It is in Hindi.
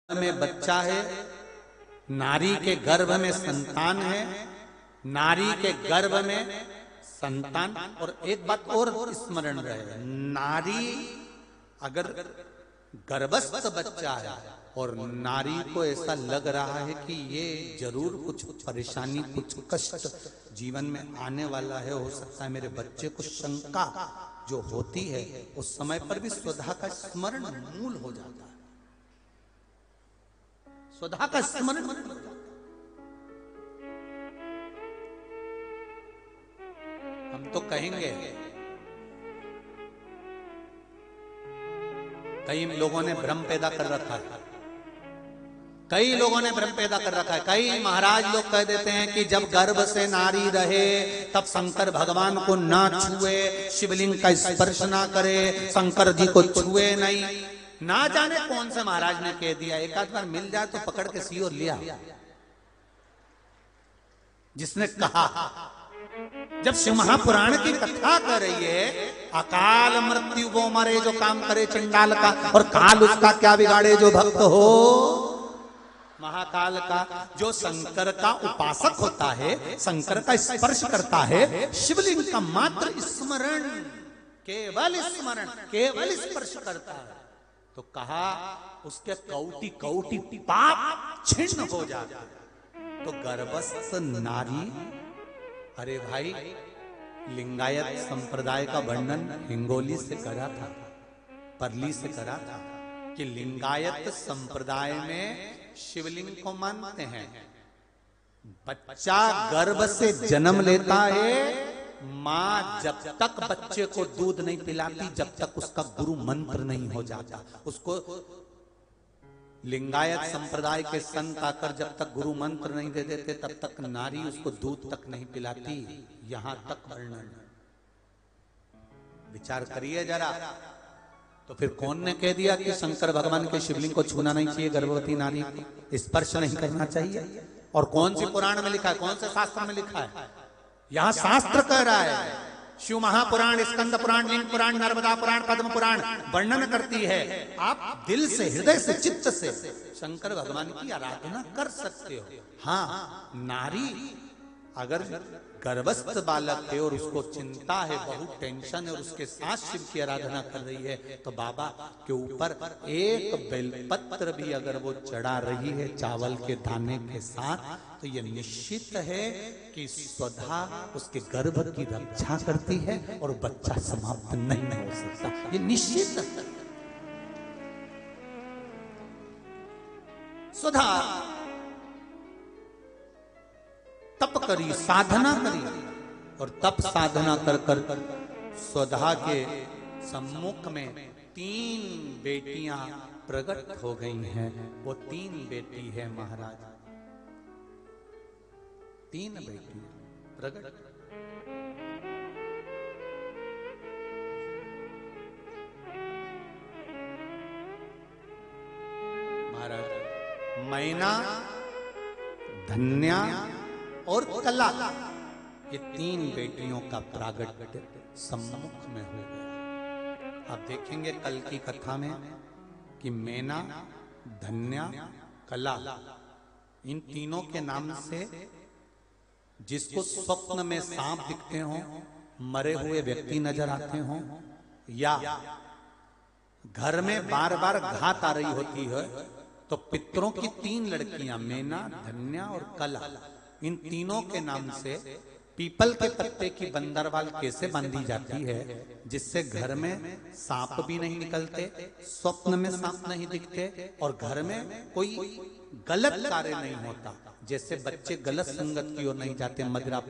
में बच्चा है, नारी के गर्भ में संतान है, नारी के गर्भ में संतान। और एक बात और स्मरण रहे, नारी अगर गर्भस्थ बच्चा है और नारी को ऐसा लग रहा है कि ये जरूर कुछ परेशानी, कुछ कष्ट जीवन में आने वाला है, हो सकता है मेरे बच्चे को शंका जो होती है, उस समय पर भी स्वधा का स्मरण मूल हो जाता है। स्वधा का स्मरण मूल हो जाता है। हम तो कहेंगे, कई लोगों ने भ्रम पैदा कर रखा है, कई लोगों ने भ्रम पैदा कर रखा है। कई महाराज लोग कह देते हैं कि जब गर्भ से नारी रहे तब शंकर भगवान को ना छुए, शिवलिंग का स्पर्श ना करे, शंकर जी को छुए नहीं। ना जाने कौन से महाराज ने कह दिया, एक आध बार मिल जाए तो पकड़ के सी और लिया। जिसने कहा, जब शिव महापुराण की कथा कर रही है, अकाल मृत्यु वो मरे जो काम करे चंडाल का, और काल उसका क्या बिगाड़े जो भक्त हो महाकाल का। जो शंकर का उपासक होता है, शंकर का स्पर्श करता है, शिवलिंग का मात्र स्मरण, केवल स्मरण, केवल स्पर्श करता है, तो कहा उसके कौटि कौटि पाप छिन्न हो जाता है। तो गर्भस्थ नारी, अरे भाई, लिंगायत संप्रदाय का वर्णन हिंगोली से करा था, परली से करा था कि लिंगायत संप्रदाय में शिवलिंग को मानते हैं। बच्चा गर्भ से जन्म लेता है, मां जब तक बच्चे को दूध नहीं पिलाती, जब तक उसका गुरु मंत्र नहीं हो जाता। उसको लिंगायत संप्रदाय के संत आकर जब तक गुरु मंत्र नहीं दे देते, तब तक नारी उसको दूध तक नहीं पिलाती। यहां तक वर्णन, विचार करिए जरा। तो फिर कौन ने कह दिया कि शंकर भगवान के शिवलिंग को छूना नहीं चाहिए, गर्भवती नारी को स्पर्श नहीं करना चाहिए? और कौन सी पुराण में लिखा है, कौन से शास्त्र में लिखा है? यहां शास्त्र कह रहा है, शिव महापुराण, स्कंद पुराण, लिंग पुराण, नर्मदा पुराण, पद्म पुराण वर्णन करती है। आप दिल से, हृदय से, चित्त से शंकर भगवान की आराधना कर सकते हो। हाँ, नारी अगर गर्भस्थ बालक है और उसको चिंता है, बहुत टेंशन है, और उसके साथ शिव की आराधना कर रही है, तो बाबा के ऊपर एक बेलपत्र भी अगर वो चढ़ा रही है चावल के दाने के साथ, तो ये निश्चित है कि स्वधा उसके गर्भ की रक्षा करती है और बच्चा समाप्त नहीं हो सकता। ये निश्चित है। स्वधा तप करी, साधना करी, और तप साधना कर कर स्वधा के सम्मुख में 3 बेटियां प्रकट हो गई हैं। वो 3 बेटी है महाराज, 3 बेटी प्रकट। महाराज, मैना, धन्या और कला, ये 3 बेटियों का प्रागट्य सम्मुख में हो गया। आप देखेंगे कल की कथा में कि मैना, धन्या, कला, इन तीनों के नाम से जिसको स्वप्न में सांप दिखते हो, मरे हुए व्यक्ति नजर आते हो, या घर में बार बार घात आ रही होती है, तो पितरों की 3 लड़कियां, मैना, धन्या और कला, इन तीनों के नाम से पीपल के पत्ते की बंदरवाल कैसे बांधी जाती है, जिससे घर में सांप भी नहीं निकलते, स्वप्न में सांप नहीं दिखते, और घर में कोई गलत कार्य नहीं होता, जैसे बच्चे गलत संगत की ओर नहीं जाते, मदिरा